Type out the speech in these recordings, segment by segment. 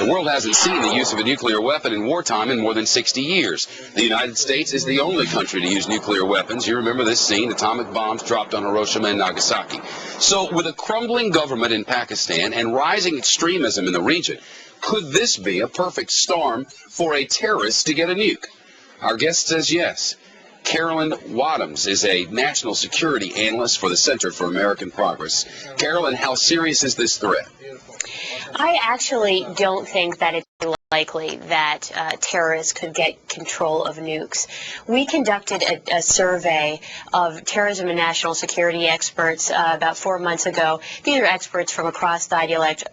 The world hasn't seen the use of a nuclear weapon in wartime in more than 60 years. The United States is the only country to use nuclear weapons. You remember this scene, atomic bombs dropped on Hiroshima and Nagasaki. So with a crumbling government in Pakistan and rising extremism in the region, could this be a perfect storm for a terrorist to get a nuke? Our guest says yes. Carolyn Wadhams is a national security analyst for the Center for American Progress. Carolyn, how serious is this threat? I actually don't think that it's likely that terrorists could get control of nukes. We conducted a survey of terrorism and national security experts about 4 months ago. These are experts from across the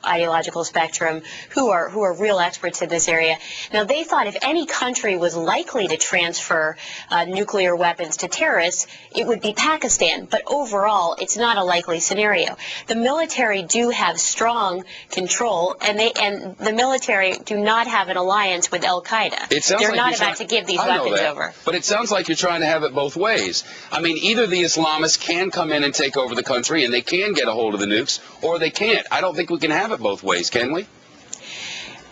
ideological spectrum who are real experts in this area. Now, they thought if any country was likely to transfer nuclear weapons to terrorists, it would be Pakistan. But overall, it's not a likely scenario. The military do have strong control, and the military do not have an alliance with Al-Qaeda. They're not about to give these weapons over. But it sounds like you're trying to have it both ways. I mean, either the Islamists can come in and take over the country and they can get a hold of the nukes, or they can't. I don't think we can have it both ways, can we?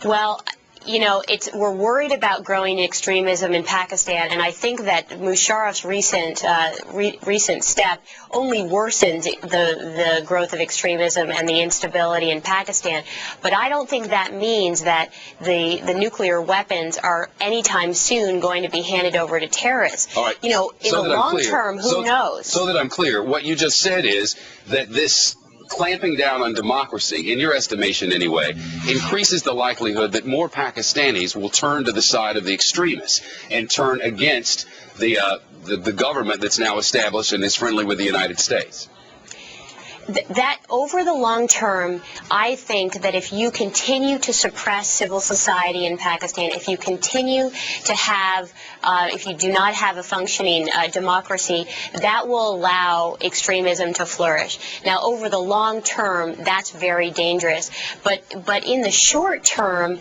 Well, you know, we're worried about growing extremism in Pakistan, and I think that Musharraf's recent step only worsened the growth of extremism and the instability in Pakistan. But I don't think that means that the nuclear weapons are anytime soon going to be handed over to terrorists. All right. You know, in the long term, who knows? So that I'm clear, what you just said is that this clamping down on democracy, in your estimation anyway, increases the likelihood that more Pakistanis will turn to the side of the extremists and turn against the government that's now established and is friendly with the United States. That over the long term, I think that if you continue to suppress civil society in Pakistan, if you continue to have, if you do not have a functioning democracy, that will allow extremism to flourish. Now, over the long term, that's very dangerous. But in the short term,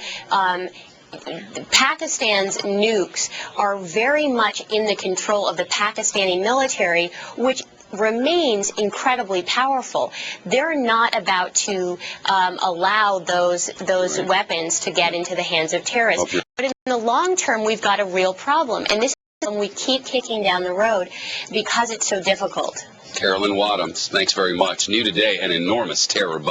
Pakistan's nukes are very much in the control of the Pakistani military, which remains incredibly powerful. They're not about to allow those weapons to get into the hands of terrorists. Okay. But in the long term, we've got a real problem, and this is something we keep kicking down the road because it's so difficult. Carolyn Wadhams, thanks very much. New today, an enormous terror bust.